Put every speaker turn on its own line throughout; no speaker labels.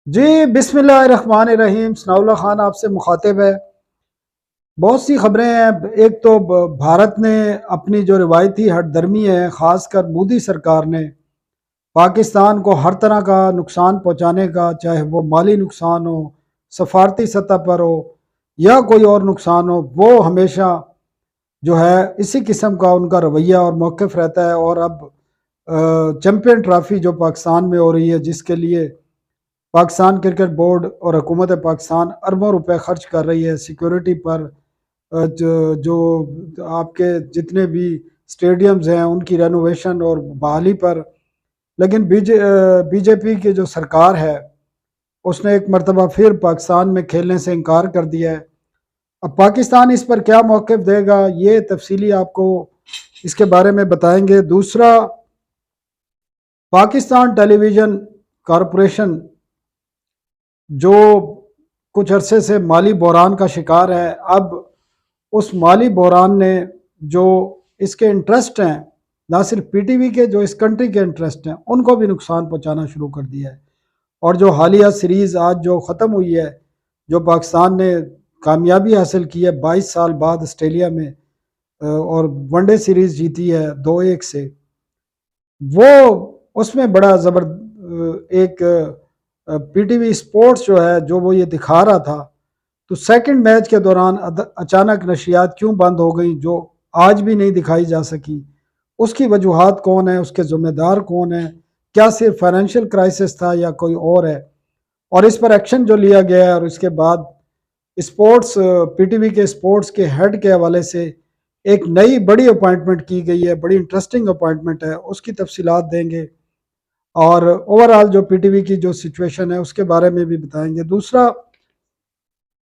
جی بسم اللہ الرحمن الرحیم ثناء اللہ خان آپ سے مخاطب ہے۔ بہت سی خبریں ہیں۔ ایک تو بھارت نے اپنی جو روایتی ہٹ درمی ہے، خاص کر مودی سرکار نے پاکستان کو ہر طرح کا نقصان پہنچانے کا، چاہے وہ مالی نقصان ہو، سفارتی سطح پر ہو یا کوئی اور نقصان ہو، وہ ہمیشہ جو ہے اسی قسم کا ان کا رویہ اور موقف رہتا ہے۔ اور اب چیمپئن ٹرافی جو پاکستان میں ہو رہی ہے، جس کے لیے پاکستان کرکٹ بورڈ اور حکومت پاکستان اربوں روپے خرچ کر رہی ہے سیکیورٹی پر، جو آپ کے جتنے بھی سٹیڈیمز ہیں ان کی رینوویشن اور بحالی پر، لیکن بی جے پی کی جو سرکار ہے اس نے ایک مرتبہ پھر پاکستان میں کھیلنے سے انکار کر دیا ہے۔ اب پاکستان اس پر کیا موقف دے گا، یہ تفصیلی آپ کو اس کے بارے میں بتائیں گے۔ دوسرا، پاکستان ٹیلی ویژن کارپوریشن جو کچھ عرصے سے مالی بحران کا شکار ہے، اب اس مالی بحران نے جو اس کے انٹرسٹ ہیں، نہ صرف پی ٹی وی کے، جو اس کنٹری کے انٹرسٹ ہیں ان کو بھی نقصان پہنچانا شروع کر دیا ہے۔ اور جو حالیہ سیریز آج جو ختم ہوئی ہے، جو پاکستان نے کامیابی حاصل کی ہے 22 سال بعد آسٹریلیا میں، اور ون ڈے سیریز جیتی ہے 2-1 سے، وہ اس میں بڑا ایک پی ٹی وی اسپورٹس جو ہے، جو وہ یہ دکھا رہا تھا، تو سیکنڈ میچ کے دوران اچانک نشریات کیوں بند ہو گئیں جو آج بھی نہیں دکھائی جا سکی، اس کی وجوہات کون ہیں، اس کے ذمہ دار کون ہیں، کیا صرف فائنینشیل کرائسس تھا یا کوئی اور ہے، اور اس پر ایکشن جو لیا گیا ہے، اور اس کے بعد اسپورٹس پی ٹی وی کے اسپورٹس کے ہیڈ کے حوالے سے ایک نئی بڑی اپوائنٹمنٹ کی گئی ہے، بڑی انٹرسٹنگ اپوائنٹمنٹ ہے، اس کی تفصیلات دیں گے، اور اوورآل جو پی ٹی وی کی جو سچویشن ہے اس کے بارے میں بھی بتائیں گے۔ دوسرا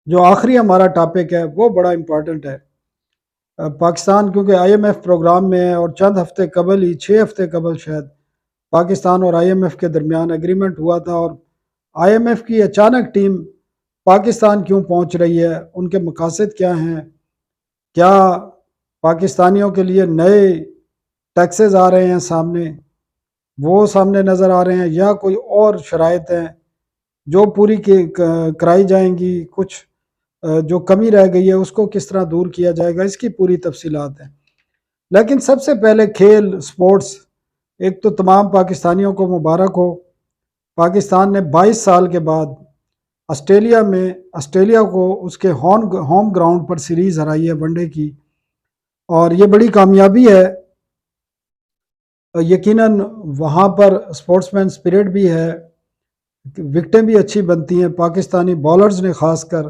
جو آخری ہمارا ٹاپک ہے وہ بڑا امپورٹنٹ ہے۔ پاکستان کیونکہ آئی ایم ایف پروگرام میں ہے، اور چند ہفتے قبل ہی 6 ہفتے قبل شاید پاکستان اور آئی ایم ایف کے درمیان ایگریمنٹ ہوا تھا، اور آئی ایم ایف کی اچانک ٹیم پاکستان کیوں پہنچ رہی ہے، ان کے مقاصد کیا ہیں، کیا پاکستانیوں کے لیے نئے ٹیکسز آ رہے ہیں سامنے، وہ سامنے نظر آ رہے ہیں، یا کوئی اور شرائط ہیں جو پوری کرائی جائیں گی، کچھ جو کمی رہ گئی ہے اس کو کس طرح دور کیا جائے گا، اس کی پوری تفصیلات ہیں۔ لیکن سب سے پہلے کھیل سپورٹس، ایک تو تمام پاکستانیوں کو مبارک ہو، پاکستان نے 22 سال کے بعد آسٹریلیا کو اس کے ہوم گراؤنڈ پر سیریز ہرائی ہے ون ڈے کی، اور یہ بڑی کامیابی ہے۔ یقیناً وہاں پر سپورٹس مین اسپرٹ بھی ہے، وکٹیں بھی اچھی بنتی ہیں، پاکستانی بالرز نے خاص کر،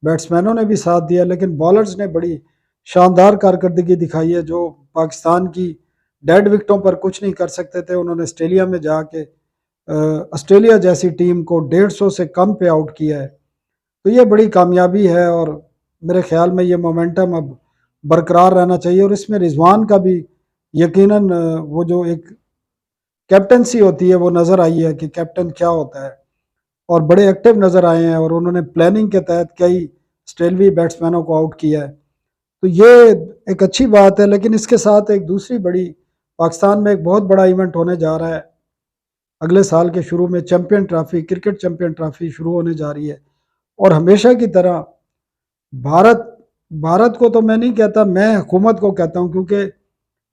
بیٹسمینوں نے بھی ساتھ دیا، لیکن بالرز نے بڑی شاندار کارکردگی دکھائی ہے، جو پاکستان کی ڈیڈ وکٹوں پر کچھ نہیں کر سکتے تھے، انہوں نے آسٹریلیا میں جا کے آسٹریلیا جیسی ٹیم کو 150 سے کم پہ آؤٹ کیا ہے۔ تو یہ بڑی کامیابی ہے، اور میرے خیال میں یہ مومنٹم اب برقرار رہنا چاہیے، اور اس میں رضوان کا بھی یقیناً وہ جو ایک کیپٹنسی ہوتی ہے وہ نظر آئی ہے کہ کیپٹن کیا ہوتا ہے، اور بڑے ایکٹیو نظر آئے ہیں، اور انہوں نے پلاننگ کے تحت کئی آسٹریلوی بیٹسمینوں کو آؤٹ کیا ہے، تو یہ ایک اچھی بات ہے۔ لیکن اس کے ساتھ ایک دوسری بڑی، پاکستان میں ایک بہت بڑا ایونٹ ہونے جا رہا ہے اگلے سال کے شروع میں، champion trophy, cricket champion trophy شروع ہونے جا رہی ہے، اور ہمیشہ کی طرح بھارت کو تو میں نہیں کہتا، میں حکومت کو کہتا ہوں، کیونکہ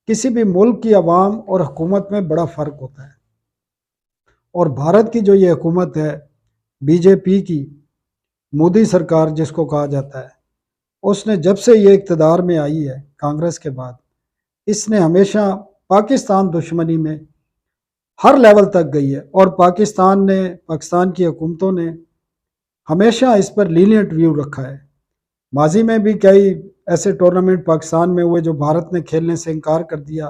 کسی بھی ملک کی عوام اور حکومت میں بڑا فرق ہوتا ہے، اور بھارت کی جو یہ حکومت ہے بی جے پی کی، مودی سرکار جس کو کہا جاتا ہے، اس نے جب سے یہ اقتدار میں آئی ہے کانگریس کے بعد، اس نے ہمیشہ پاکستان دشمنی میں ہر لیول تک گئی ہے، اور پاکستان کی حکومتوں نے ہمیشہ اس پر لینینٹ ویو رکھا ہے۔ ماضی میں بھی کئی ایسے ٹورنامنٹ پاکستان میں ہوئے جو بھارت نے کھیلنے سے انکار کر دیا،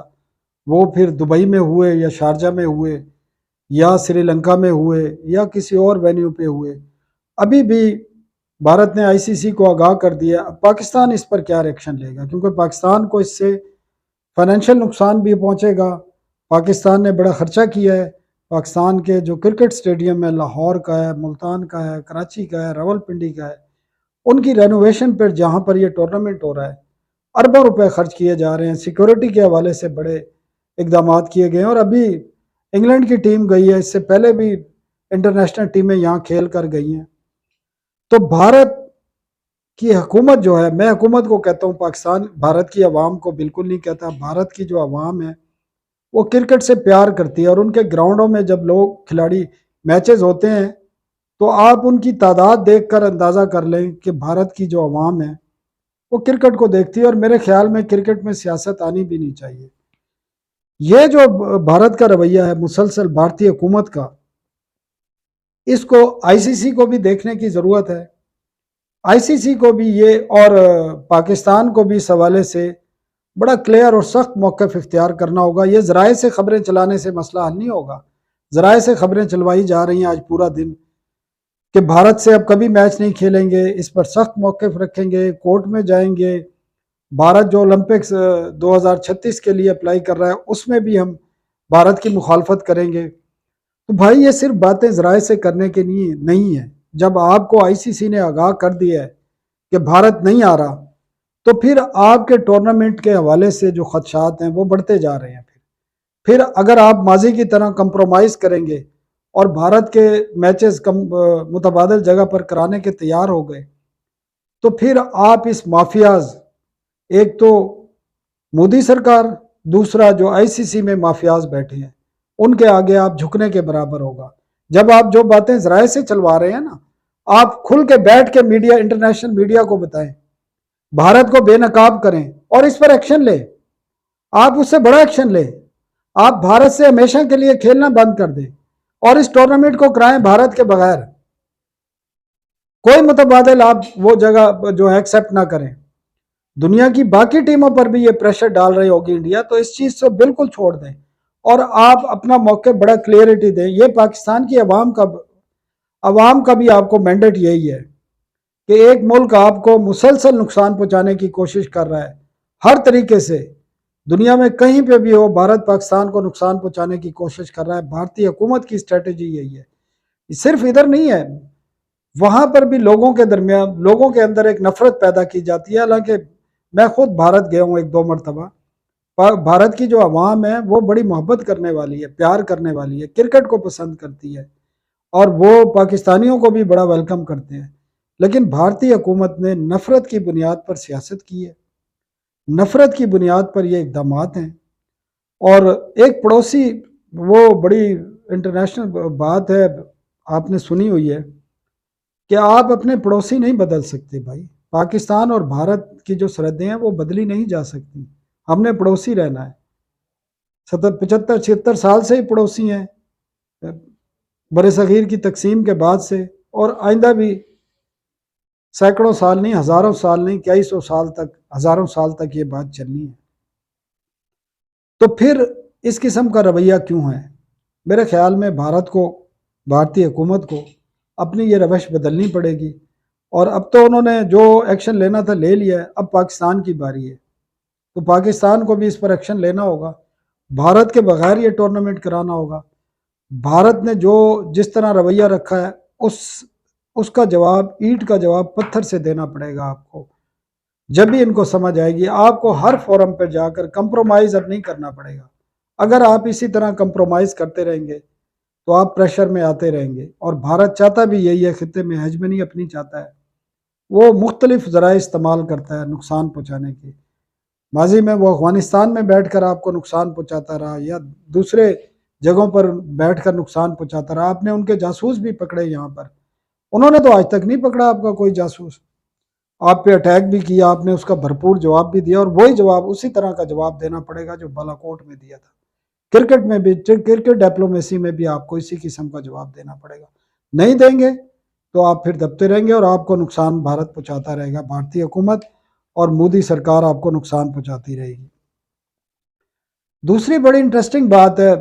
وہ پھر دبئی میں ہوئے یا شارجہ میں ہوئے یا سری لنکا میں ہوئے یا کسی اور وینیو پہ ہوئے، ابھی بھی بھارت نے آئی سی سی کو آگاہ کر دیا۔ اب پاکستان اس پر کیا ریئیکشن لے گا، کیونکہ پاکستان کو اس سے فائنینشیل نقصان بھی پہنچے گا۔ پاکستان نے بڑا خرچہ کیا ہے، پاکستان کے جو کرکٹ سٹیڈیم ہے، لاہور کا ہے، ملتان کا ہے، کراچی کا ہے، راول پنڈی کا ہے، ان کی رینوویشن پر جہاں پر یہ ٹورنامنٹ ہو رہا ہے اربوں روپے خرچ کیے جا رہے ہیں، سیکیورٹی کے حوالے سے بڑے اقدامات کیے گئے ہیں، اور ابھی انگلینڈ کی ٹیم گئی ہے، اس سے پہلے بھی انٹرنیشنل ٹیمیں یہاں کھیل کر گئی ہیں. تو بھارت کی حکومت جو ہے، میں حکومت کو کہتا ہوں، پاکستان بھارت کی عوام کو بالکل نہیں کہتا. بھارت کی جو عوام ہے وہ کرکٹ سے پیار کرتی ہے، اور ان کے گراؤنڈوں میں جب لوگ کھلاڑی میچز ہوتے ہیں تو آپ ان کی تعداد دیکھ کر اندازہ کر لیں کہ بھارت کی جو عوام ہے وہ کرکٹ کو دیکھتی ہے. اور میرے خیال میں کرکٹ میں سیاست آنی بھی نہیں چاہیے. یہ جو بھارت کا رویہ ہے مسلسل بھارتی حکومت کا، اس کو آئی سی سی کو بھی دیکھنے کی ضرورت ہے. آئی سی سی کو بھی یہ، اور پاکستان کو بھی اس حوالے سے بڑا کلیئر اور سخت موقف اختیار کرنا ہوگا. یہ ذرائع سے خبریں چلانے سے مسئلہ حل نہیں ہوگا. ذرائع سے خبریں چلوائی جا رہی ہیں آج پورا دن کہ بھارت سے اب کبھی میچ نہیں کھیلیں گے، اس پر سخت موقف رکھیں گے، کورٹ میں جائیں گے. بھارت جو اولمپکس 2036 کے لیے اپلائی کر رہا ہے اس میں بھی ہم بھارت کی مخالفت کریں گے. تو بھائی یہ صرف باتیں ذرائع سے کرنے کے لیے نہیں ہیں. جب آپ کو آئی سی سی نے آگاہ کر دیا ہے کہ بھارت نہیں آ رہا، تو پھر آپ کے ٹورنامنٹ کے حوالے سے جو خدشات ہیں وہ بڑھتے جا رہے ہیں. پھر اگر آپ ماضی کی طرح کمپرومائز کریں گے اور بھارت کے میچز متبادل جگہ پر کرانے کے تیار ہو گئے، تو پھر آپ اس مافیاز، ایک تو مودی سرکار، دوسرا جو آئی سی سی میں مافیاز بیٹھے ہیں، ان کے آگے آپ جھکنے کے برابر ہوگا. جب آپ جو باتیں ذرائع سے چلوا رہے ہیں نا، آپ کھل کے بیٹھ کے میڈیا، انٹرنیشنل میڈیا کو بتائیں، بھارت کو بے نقاب کریں اور اس پر ایکشن لیں. آپ اس سے بڑا ایکشن لیں. آپ بھارت سے ہمیشہ کے لیے کھیلنا بند کر دیں اور اس ٹورنامنٹ کو کرائیں بھارت کے بغیر. کوئی متبادل آپ وہ جگہ جو ہے ایکسیپٹ نہ کریں. دنیا کی باقی ٹیموں پر بھی یہ پریشر ڈال رہی ہوگی انڈیا، تو اس چیز سے بالکل چھوڑ دیں اور آپ اپنا موقع بڑا کلیئرٹی دیں. یہ پاکستان کی عوام کا بھی آپ کو مینڈیٹ یہی ہے کہ ایک ملک آپ کو مسلسل نقصان پہنچانے کی کوشش کر رہا ہے ہر طریقے سے. دنیا میں کہیں پہ بھی ہو، بھارت پاکستان کو نقصان پہنچانے کی کوشش کر رہا ہے. بھارتی حکومت کی اسٹریٹجی یہی ہے. صرف ادھر نہیں ہے، وہاں پر بھی لوگوں کے درمیان، لوگوں کے اندر ایک نفرت پیدا کی جاتی ہے. حالانکہ میں خود بھارت گیا ہوں 1-2 مرتبہ. بھارت کی جو عوام ہے وہ بڑی محبت کرنے والی ہے، پیار کرنے والی ہے، کرکٹ کو پسند کرتی ہے، اور وہ پاکستانیوں کو بھی بڑا ویلکم کرتے ہیں. لیکن بھارتی حکومت نے نفرت کی بنیاد پر سیاست کی ہے. نفرت کی بنیاد پر یہ اقدامات ہیں. اور ایک پڑوسی، وہ بڑی انٹرنیشنل بات ہے، آپ نے سنی ہوئی ہے کہ آپ اپنے پڑوسی نہیں بدل سکتے. بھائی پاکستان اور بھارت کی جو سرحدیں ہیں وہ بدلی نہیں جا سکتی. ہم نے پڑوسی رہنا ہے. 75-76 سال سے ہی پڑوسی ہیں، بر صغیر کی تقسیم کے بعد سے، اور آئندہ بھی سینکڑوں سال نہیں، ہزاروں سال نہیں، کئی سو سال تک، ہزاروں سال تک یہ بات چلنی ہے. تو پھر اس قسم کا رویہ کیوں ہے؟ میرے خیال میں بھارت کو، بھارتی حکومت کو اپنی یہ روش بدلنی پڑے گی. اور اب تو انہوں نے جو ایکشن لینا تھا لے لیا ہے، اب پاکستان کی باری ہے. تو پاکستان کو بھی اس پر ایکشن لینا ہوگا. بھارت کے بغیر یہ ٹورنامنٹ کرانا ہوگا. بھارت نے جو جس طرح رویہ رکھا ہے، اس کا جواب، اینٹ کا جواب پتھر سے دینا پڑے گا آپ کو. جب بھی ان کو سمجھ آئے گی، آپ کو ہر فورم پہ جا کر کمپرومائز اب نہیں کرنا پڑے گا. اگر آپ اسی طرح کمپرومائز کرتے رہیں گے تو آپ پریشر میں آتے رہیں گے. اور بھارت چاہتا بھی یہی ہے، خطے میں ہیجمنی اپنی چاہتا ہے. وہ مختلف ذرائع استعمال کرتا ہے نقصان پہنچانے کے. ماضی میں وہ افغانستان میں بیٹھ کر آپ کو نقصان پہنچاتا رہا، یا دوسرے جگہوں پر بیٹھ کر نقصان پہنچاتا رہا. آپ نے ان کے جاسوس بھی پکڑے یہاں پر، انہوں نے تو آج تک نہیں پکڑا آپ کا کوئی جاسوس. آپ پہ اٹیک بھی کیا، آپ نے اس کا بھرپور جواب بھی دیا، اور وہی جواب، اسی طرح کا جواب دینا پڑے گا جو بالاکوٹ میں دیا تھا. کرکٹ میں بھی، کرکٹ ڈپلومیسی میں بھی آپ کو اسی قسم کا جواب دینا پڑے گا. نہیں دیں گے تو آپ پھر دبتے رہیں گے اور آپ کو نقصان بھارت پہنچاتا رہے گا. بھارتی حکومت اور مودی سرکار آپ کو نقصان پہنچاتی رہے گی. دوسری بڑی انٹرسٹنگ بات ہے،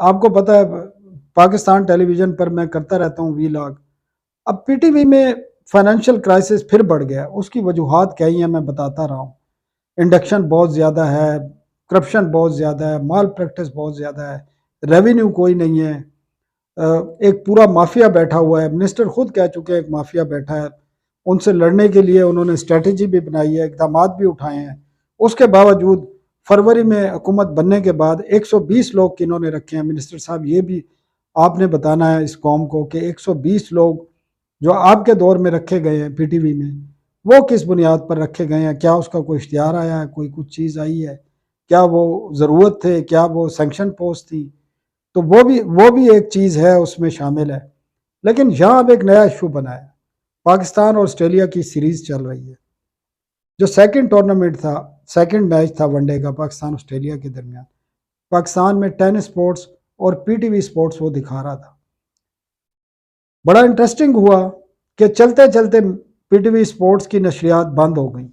آپ کو پتہ ہے پاکستان ٹیلی ویژن پر میں کرتا رہتا ہوں ویلاگ. اب پی ٹی وی میں فائنینشیل کرائسس پھر بڑھ گیا. اس کی وجوہات کیا ہی ہیں میں بتاتا رہا ہوں. انڈکشن بہت زیادہ ہے، کرپشن بہت زیادہ ہے، مال پریکٹس بہت زیادہ ہے، ریونیو کوئی نہیں ہے، ایک پورا مافیا بیٹھا ہوا ہے. منسٹر خود کہہ چکے ہیں ایک مافیا بیٹھا ہے. ان سے لڑنے کے لیے انہوں نے اسٹریٹجی بھی بنائی ہے، اقدامات بھی اٹھائے ہیں. اس کے باوجود فروری میں حکومت بننے کے بعد 120 لوگ کنہوں نے رکھے ہیں. منسٹر صاحب یہ بھی آپ نے بتانا ہے اس قوم کو کہ 120 لوگ جو آپ کے دور میں رکھے گئے ہیں پی ٹی وی میں، وہ کس بنیاد پر رکھے گئے ہیں؟ کیا اس کا کوئی اشتہار آیا ہے، کوئی کچھ چیز آئی ہے؟ کیا وہ ضرورت تھے؟ کیا وہ سینکشن پوسٹ تھی؟ تو وہ بھی ایک چیز ہے، اس میں شامل ہے۔ لیکن یہاں اب ایک نیا ایشو بنا ہے، پاکستان اور آسٹریلیا کی سیریز چل رہی ہے، جو سیکنڈ ٹورنامنٹ تھا، سیکنڈ میچ تھا ون ڈے کا پاکستان آسٹریلیا کے درمیان۔ پاکستان میں 10 سپورٹس اور پی ٹی وی سپورٹس وہ دکھا رہا تھا۔ بڑا انٹرسٹنگ ہوا کہ چلتے چلتے پی ٹی وی سپورٹس کی نشریات بند ہو گئیں۔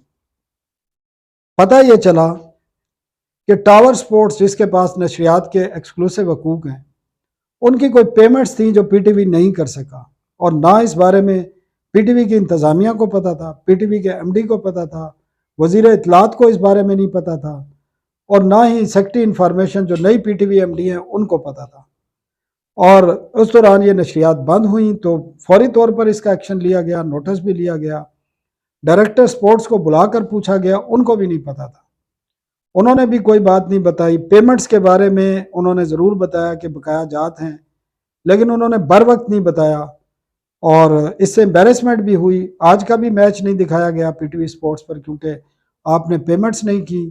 پتہ یہ چلا کہ ٹاور سپورٹس، جس کے پاس نشریات کے ایکسکلوسیو حقوق ہیں، ان کی کوئی پیمنٹس تھیں جو پی ٹی وی نہیں کر سکا، اور نہ اس بارے میں پی ٹی وی کی انتظامیہ کو پتا تھا، پی ٹی وی کے ایم ڈی کو پتا تھا، وزیر اطلاعات کو اس بارے میں نہیں پتا تھا، اور نہ ہی سیکٹری انفارمیشن جو نئی P T V M D ہیں ان کو پتا تھا۔ اور اس دوران یہ نشریات بند ہوئیں تو فوری طور پر اس کا ایکشن لیا گیا، نوٹس بھی لیا گیا، ڈائریکٹر سپورٹس کو بلا کر پوچھا گیا، ان کو بھی نہیں پتا تھا، انہوں نے بھی کوئی بات نہیں بتائی۔ پیمنٹس کے بارے میں انہوں نے ضرور بتایا کہ بقایا جات ہیں، لیکن انہوں نے بر وقت نہیں بتایا، اور اس سے امبیرسمنٹ بھی ہوئی۔ آج کا بھی میچ نہیں دکھایا گیا پی ٹی وی سپورٹس پر، کیونکہ آپ نے پیمنٹس نہیں کی،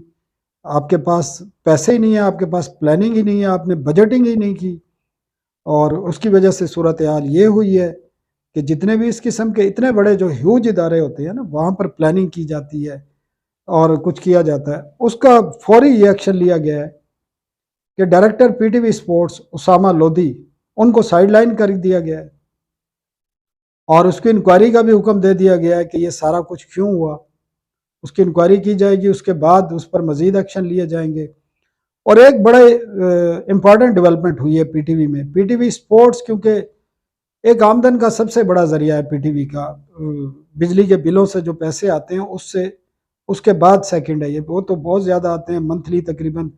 آپ کے پاس پیسے ہی نہیں ہیں، آپ کے پاس پلاننگ ہی نہیں ہے، آپ نے بجٹنگ ہی نہیں کی، اور اس کی وجہ سے صورتحال یہ ہوئی ہے کہ جتنے بھی اس قسم کے اتنے بڑے جو ہیوج ادارے ہوتے ہیں نا، وہاں پر پلاننگ کی جاتی ہے اور کچھ کیا جاتا ہے، اس کا فوری یہ ایکشن لیا گیا ہے کہ director P T V sports Usama Lodhi, ان کو سائیڈ لائن کر دیا گیا ہے، اور اس کی انکوائری کا بھی حکم دے دیا گیا ہے کہ یہ سارا کچھ کیوں ہوا، اس کی انکوائری کی جائے گی، اس کے بعد اس پر مزید ایکشن لیے جائیں گے۔ اور ایک بڑے امپورٹنٹ ڈیولپمنٹ ہوئی ہے پی ٹی وی میں۔ پی ٹی وی سپورٹس کیونکہ ایک آمدن کا سب سے بڑا ذریعہ ہے پی ٹی وی کا، بجلی کے بلوں سے جو پیسے آتے ہیں اس کے بعد سیکنڈ ہے یہ، وہ تو بہت زیادہ آتے ہیں، منتھلی تقریباً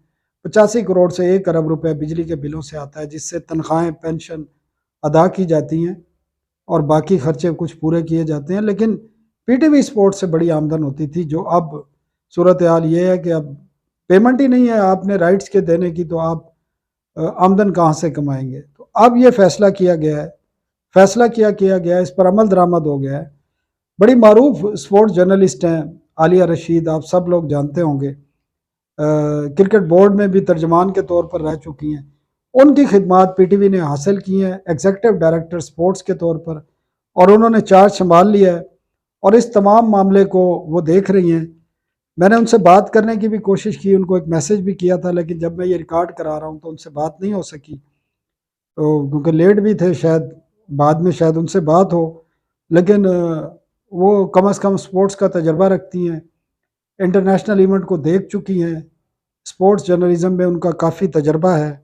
85 کروڑ سے 1 ارب روپے بجلی کے بلوں سے آتا ہے، جس سے تنخواہیں، پینشن ادا کی جاتی ہیں اور باقی خرچے کچھ پورے کیے جاتے ہیں۔ لیکن پی ٹی وی سپورٹ سے بڑی آمدن ہوتی تھی، جو اب صورتحال یہ ہے کہ اب پیمنٹ ہی نہیں ہے آپ نے رائٹس کے دینے کی، تو آپ آمدن کہاں سے کمائیں گے؟ تو اب یہ فیصلہ کیا گیا ہے، اس پر عمل درآمد ہو گیا ہے۔ بڑی معروف سپورٹس جرنلسٹ ہیں عالیہ رشید، آپ سب لوگ جانتے ہوں گے، کرکٹ بورڈ میں بھی ترجمان کے طور پر رہ چکی ہیں، ان کی خدمات پی ٹی وی نے حاصل کی ہیں ایگزیکٹو ڈائریکٹر سپورٹس کے طور پر، اور انہوں نے چارج سنبھال لیا ہے اور اس تمام معاملے کو وہ دیکھ رہی ہیں۔ میں نے ان سے بات کرنے کی بھی کوشش کی، ان کو ایک میسج بھی کیا تھا، لیکن جب میں یہ ریکارڈ کرا رہا ہوں تو ان سے بات نہیں ہو سکی، تو کیونکہ لیٹ بھی تھے، شاید بعد میں شاید ان سے بات ہو، لیکن وہ کم از کم سپورٹس کا تجربہ رکھتی ہیں، انٹرنیشنل ایونٹ کو دیکھ چکی ہیں، سپورٹس جرنلزم میں ان کا کافی تجربہ ہے،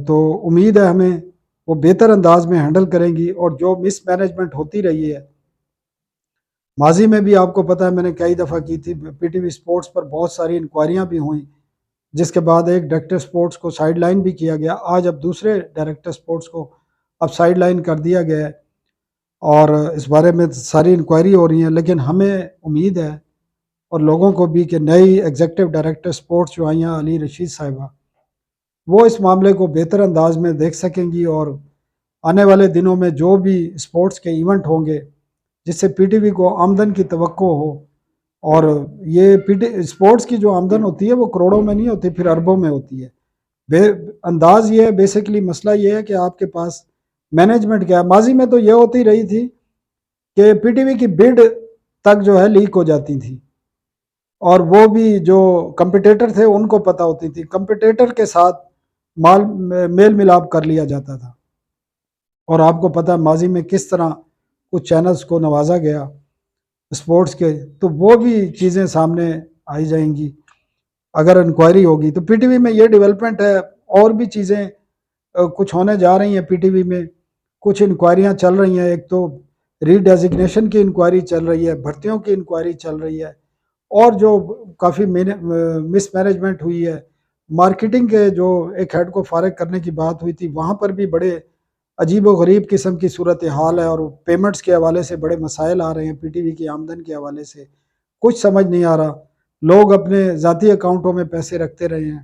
تو امید ہے ہمیں وہ بہتر انداز میں ہینڈل کریں گی۔ اور جو مس مینجمنٹ ہوتی رہی ہے ماضی میں بھی، آپ کو پتہ ہے میں نے کئی دفعہ کی تھی، پی ٹی وی سپورٹس پر بہت ساری انکوائریاں بھی ہوئیں، جس کے بعد ایک ڈائریکٹر سپورٹس کو سائیڈ لائن بھی کیا گیا، آج اب دوسرے ڈائریکٹر سپورٹس کو اب سائیڈ لائن کر دیا گیا ہے، اور اس بارے میں ساری انکوائری ہو رہی ہیں۔ لیکن ہمیں امید ہے اور لوگوں کو بھی کہ نئی ایگزیکٹو ڈائریکٹر سپورٹس جو آئی ہیں علی رشید صاحبہ، وہ اس معاملے کو بہتر انداز میں دیکھ سکیں گی، اور آنے والے دنوں میں جو بھی سپورٹس کے ایونٹ ہوں گے جس سے پی ٹی وی کو آمدن کی توقع ہو، اور یہ سپورٹس کی جو آمدن ہوتی ہے وہ کروڑوں میں نہیں ہوتی، پھر اربوں میں ہوتی ہے۔ انداز یہ ہے، بیسیکلی مسئلہ یہ ہے کہ آپ کے پاس مینجمنٹ کیا ہے۔ ماضی میں تو یہ ہوتی رہی تھی کہ پی ٹی وی کی بڈ تک جو ہے لیک ہو جاتی تھی، اور وہ بھی جو کمپٹیٹر تھے ان کو پتہ ہوتی تھی، کمپٹیٹر کے ساتھ میل ملاپ کر لیا جاتا تھا، اور آپ کو پتہ ہے ماضی میں کس طرح کچھ چینلز کو نوازا گیا سپورٹس کے، تو وہ بھی چیزیں سامنے آئی جائیں گی اگر انکوائری ہوگی۔ تو پی ٹی وی میں یہ ڈیولپمنٹ ہے، اور بھی چیزیں کچھ ہونے جا رہی ہیں پی ٹی وی میں، کچھ انکوائریاں چل رہی ہیں، ایک تو ری ڈیزگنیشن کی انکوائری چل رہی ہے، بھرتیوں کی انکوائری چل رہی ہے، اور جو کافی مس مینجمنٹ ہوئی ہے، مارکیٹنگ کے جو ایک ہیڈ کو فارغ کرنے کی بات ہوئی تھی، وہاں پر بھی بڑے عجیب و غریب قسم کی صورتحال ہے، اور پیمنٹس کے حوالے سے بڑے مسائل آ رہے ہیں، پی ٹی وی کی آمدن کے حوالے سے کچھ سمجھ نہیں آ رہا، لوگ اپنے ذاتی اکاؤنٹوں میں پیسے رکھتے رہے ہیں۔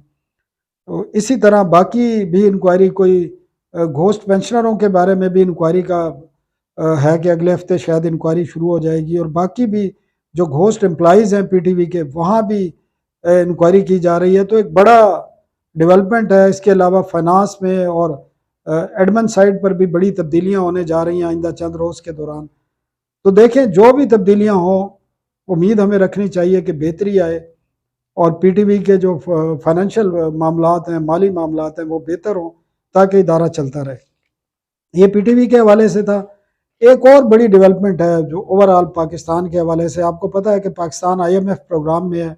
تو اسی طرح باقی بھی انکوائری کوئی گھوسٹ پینشنروں کے بارے میں بھی انکوائری کا ہے کہ اگلے ہفتے شاید انکوائری شروع ہو جائے گی، اور باقی بھی جو گھوسٹ امپلائیز ہیں پی ٹی وی کے وہاں بھی انکوائری کی جا رہی ہے۔ تو ایک بڑا ڈیولپمنٹ ہے۔ اس کے علاوہ فائنانس میں اور ایڈمن سائڈ پر بھی بڑی تبدیلیاں ہونے جا رہی ہیں آئندہ چند روز کے دوران۔ تو دیکھیں جو بھی تبدیلیاں ہوں، امید ہمیں رکھنی چاہیے کہ بہتری آئے اور پی ٹی وی کے جو فائنینشیل معاملات ہیں، مالی معاملات ہیں، وہ بہتر ہوں تاکہ ادارہ چلتا رہے۔ یہ پی ٹی وی کے حوالے سے تھا۔ ایک اور بڑی ڈیولپمنٹ ہے جو اوورآل پاکستان کے حوالے سے، آپ کو پتہ ہے کہ Pakistan I M F programme میں ہے۔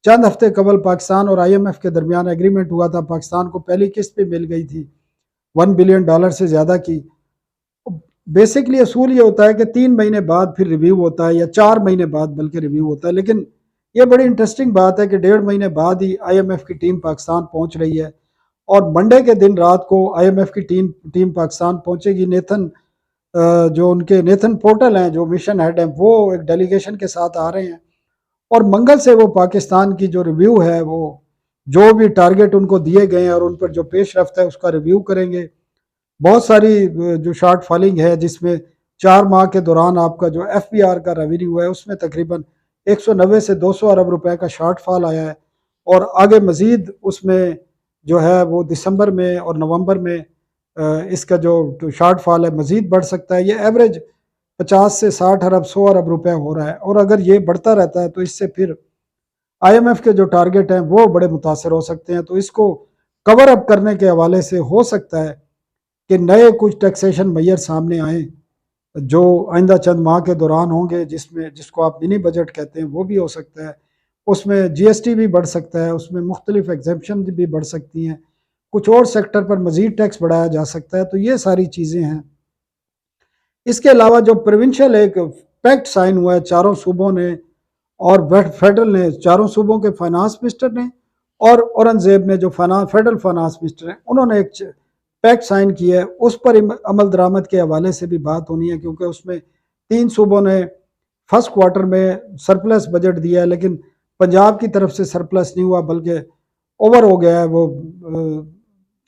چند ہفتے قبل پاکستان اور آئی ایم ایف کے درمیان ایگریمنٹ ہوا تھا، پاکستان کو پہلی قسط بھی مل گئی تھی $1 بلین سے زیادہ کی۔ بیسکلی اصول یہ ہوتا ہے کہ 3 مہینے بعد پھر ریویو ہوتا ہے، یا 4 مہینے بعد بلکہ ریویو ہوتا ہے، لیکن یہ بڑی انٹرسٹنگ بات ہے کہ 1.5 مہینے بعد ہی آئی ایم ایف کی ٹیم پاکستان پہنچ رہی ہے، اور منڈے کے دن رات کو آئی ایم ایف کی ٹیم پاکستان پہنچے گی۔ جو ان کے نیتھن پورٹل ہیں، جو مشن ہیڈ ہیں، وہ ایک ڈیلیگیشن کے ساتھ آ رہے ہیں، اور منگل سے وہ پاکستان کی جو ریویو ہے، وہ جو بھی ٹارگٹ ان کو دیے گئے ہیں اور ان پر جو پیش رفت ہے اس کا ریویو کریں گے۔ بہت ساری جو شارٹ فالنگ ہے، جس میں 4 ماہ کے دوران آپ کا جو ایف بی آر کا ریونیو ہے اس میں تقریباً 190 سے 200 ارب روپے کا شارٹ فال آیا ہے، اور آگے مزید اس میں جو ہے وہ دسمبر میں اور نومبر میں اس کا جو شارٹ فال ہے مزید بڑھ سکتا ہے۔ یہ ایوریج 50 سے 60 ارب 100 ارب روپے ہو رہا ہے، اور اگر یہ بڑھتا رہتا ہے تو اس سے پھر آئی ایم ایف کے جو ٹارگٹ ہیں وہ بڑے متاثر ہو سکتے ہیں۔ تو اس کو کور اپ کرنے کے حوالے سے ہو سکتا ہے کہ نئے کچھ ٹیکسیشن میئر سامنے آئیں جو آئندہ چند ماہ کے دوران ہوں گے، جس کو آپ منی بجٹ کہتے ہیں، وہ بھی ہو سکتا ہے۔ اس میں جی ایس ٹی بھی بڑھ سکتا ہے، اس میں مختلف ایگزیمپشن بھی بڑھ سکتی ہیں، کچھ اور سیکٹر پر مزید ٹیکس بڑھایا جا سکتا ہے۔ تو یہ ساری چیزیں ہیں۔ اس کے علاوہ جو پروونشل ایک پیکٹ سائن ہوا ہے چاروں صوبوں نے اور فیڈرل نے، چاروں صوبوں کے فائنانس منسٹر نے اور اورنگزیب نے جو فیڈرل فائنانس منسٹر ہیں، انہوں نے ایک پیکٹ سائن کیا ہے۔ اس پر عمل درآمد کے حوالے سے بھی بات ہونی ہے، کیونکہ اس میں 3 صوبوں نے فرسٹ کوارٹر میں سرپلس بجٹ دیا ہے، لیکن پنجاب کی طرف سے سرپلس نہیں ہوا بلکہ اوور ہو گیا ہے۔ وہ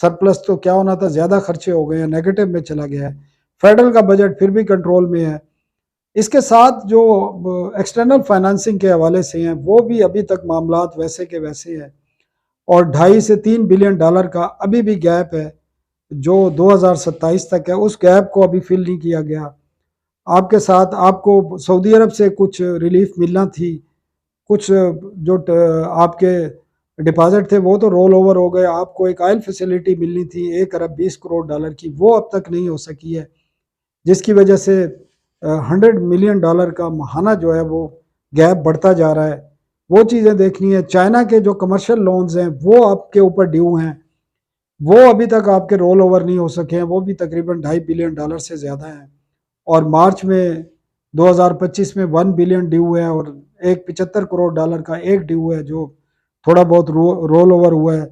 سرپلس تو کیا ہونا تھا، زیادہ خرچے ہو گئے ہیں، نیگیٹو میں چلا گیا ہے۔ فیڈرل کا بجٹ پھر بھی کنٹرول میں ہے۔ اس کے ساتھ جو ایکسٹرنل فائنانسنگ کے حوالے سے ہیں، وہ بھی ابھی تک معاملات ویسے کے ویسے ہیں، اور $2.5 سے $3 بلین کا ابھی بھی گیپ ہے جو 2027 تک ہے۔ اس گیپ کو ابھی فل نہیں کیا گیا۔ آپ کے ساتھ آپ کو سعودی عرب سے کچھ ریلیف ملنا تھی، کچھ جو آپ کے ڈپازٹ تھے وہ تو رول اوور ہو گئے۔ آپ کو ایک آئل فیسیلیٹی ملنی تھی $1 ارب 20 کروڑ کی، وہ اب تک نہیں ہو سکی ہے، جس کی وجہ سے $100 ملین کا ماہانہ جو ہے وہ گیپ بڑھتا جا رہا ہے۔ وہ چیزیں دیکھنی ہے۔ چائنا کے جو کمرشل لونز ہیں وہ آپ کے اوپر ڈیو ہیں، وہ ابھی تک آپ کے رول اوور نہیں ہو سکے ہیں، وہ بھی تقریباً $2.5 بلین سے زیادہ ہیں، اور مارچ میں 2025 میں $1 بلین ڈیو ہے، اور ایک $75 کروڑ کا ایک ڈیو ہے جو تھوڑا بہت رول اوور ہوا ہے۔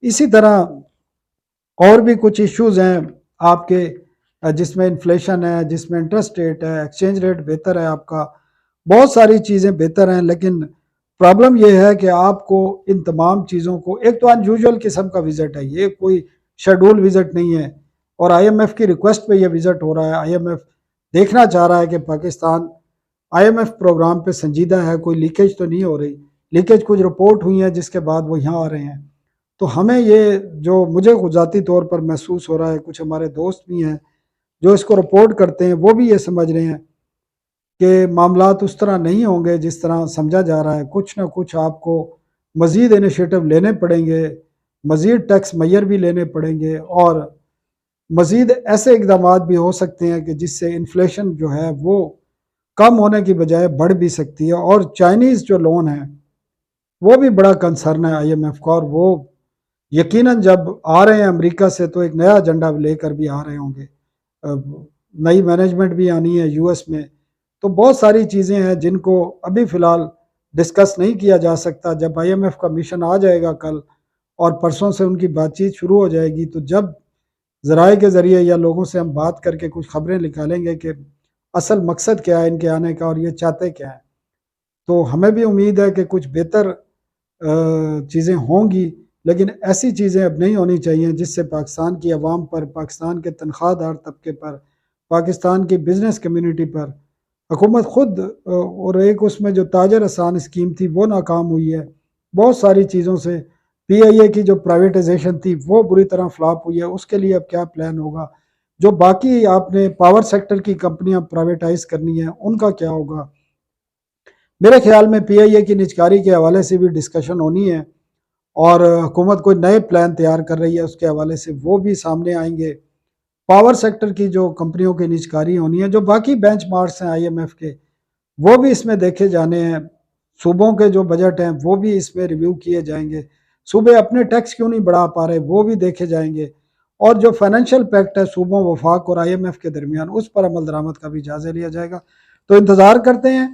اسی طرح اور بھی کچھ ایشوز ہیں آپ کے، جس میں انفلیشن ہے، جس میں انٹرسٹ ریٹ ہے، ایکسچینج ریٹ بہتر ہے آپ کا، بہت ساری چیزیں بہتر ہیں، لیکن پرابلم یہ ہے کہ آپ کو ان تمام چیزوں کو، ایک تو انیوژول قسم کا وزٹ ہے، یہ کوئی شیڈول وزٹ نہیں ہے، اور آئی ایم ایف کی ریکویسٹ پہ یہ وزٹ ہو رہا ہے۔ آئی ایم ایف دیکھنا چاہ رہا ہے کہ Pakistan I M F programme پہ سنجیدہ ہے، کوئی لیکیج تو نہیں ہو رہی۔ لیکیج کچھ رپورٹ ہوئی ہیں جس کے بعد وہ یہاں آ رہے ہیں۔ تو ہمیں یہ جو مجھے ذاتی طور پر محسوس ہو رہا ہے، کچھ ہمارے دوست بھی ہیں جو اس کو رپورٹ کرتے ہیں، وہ بھی یہ سمجھ رہے ہیں کہ معاملات اس طرح نہیں ہوں گے جس طرح سمجھا جا رہا ہے۔ کچھ نہ کچھ آپ کو مزید انیشیٹو لینے پڑیں گے، مزید ٹیکس میئر بھی لینے پڑیں گے، اور مزید ایسے اقدامات بھی ہو سکتے ہیں کہ جس سے انفلیشن جو ہے وہ کم ہونے کی بجائے بڑھ بھی سکتی ہے۔ اور چائنیز جو لون ہیں وہ بھی بڑا کنسرن ہے آئی ایم ایف کا، اور وہ یقیناً جب آ رہے ہیں امریکہ سے تو ایک نیا ایجنڈا لے کر بھی آ رہے ہوں گے، نئی مینجمنٹ بھی آنی ہے یو ایس میں۔ تو بہت ساری چیزیں ہیں جن کو ابھی فی الحال ڈسکس نہیں کیا جا سکتا۔ جب آئی ایم ایف کا مشن آ جائے گا کل اور پرسوں سے ان کی بات چیت شروع ہو جائے گی، تو جب ذرائع کے ذریعے یا لوگوں سے ہم بات کر کے کچھ خبریں نکالیں گے کہ اصل مقصد کیا ہے ان کے آنے کا اور یہ چاہتے کیا ہیں، تو ہمیں بھی امید ہے کہ کچھ بہتر چیزیں ہوں گی۔ لیکن ایسی چیزیں اب نہیں ہونی چاہیے جس سے پاکستان کی عوام پر، پاکستان کے تنخواہ دار طبقے پر، پاکستان کی بزنس کمیونٹی پر حکومت خود اور ایک اس میں جو تاجر آسان اسکیم تھی وہ ناکام ہوئی ہے، بہت ساری چیزوں سے پی آئی اے کی جو پرائیویٹائزیشن تھی وہ بری طرح فلاپ ہوئی ہے، اس کے لیے اب کیا پلان ہوگا؟ جو باقی آپ نے پاور سیکٹر کی کمپنیاں پرائیویٹائز کرنی ہیں ان کا کیا ہوگا؟ میرے خیال میں پی آئی اے کی نجکاری کے حوالے سے بھی ڈسکشن ہونی ہے، اور حکومت کوئی نئے پلان تیار کر رہی ہے اس کے حوالے سے وہ بھی سامنے آئیں گے۔ پاور سیکٹر کی جو کمپنیوں کی نجکاری ہونی ہے، جو باقی بینچ مارکس ہیں آئی ایم ایف کے وہ بھی اس میں دیکھے جانے ہیں، صوبوں کے جو بجٹ ہیں وہ بھی اس میں ریویو کیے جائیں گے، صوبے اپنے ٹیکس کیوں نہیں بڑھا پا رہے وہ بھی دیکھے جائیں گے، اور جو فائنینشیل پیکٹ ہے صوبوں، وفاق اور آئی ایم ایف کے درمیان اس پر عمل درآمد کا بھی جائزہ لیا جائے گا۔ تو انتظار کرتے ہیں۔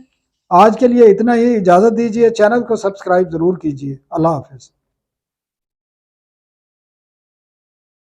آج کے لیے اتنا ہی، اجازت دیجیے، چینل کو سبسکرائب ضرور کیجیے۔ اللہ حافظ۔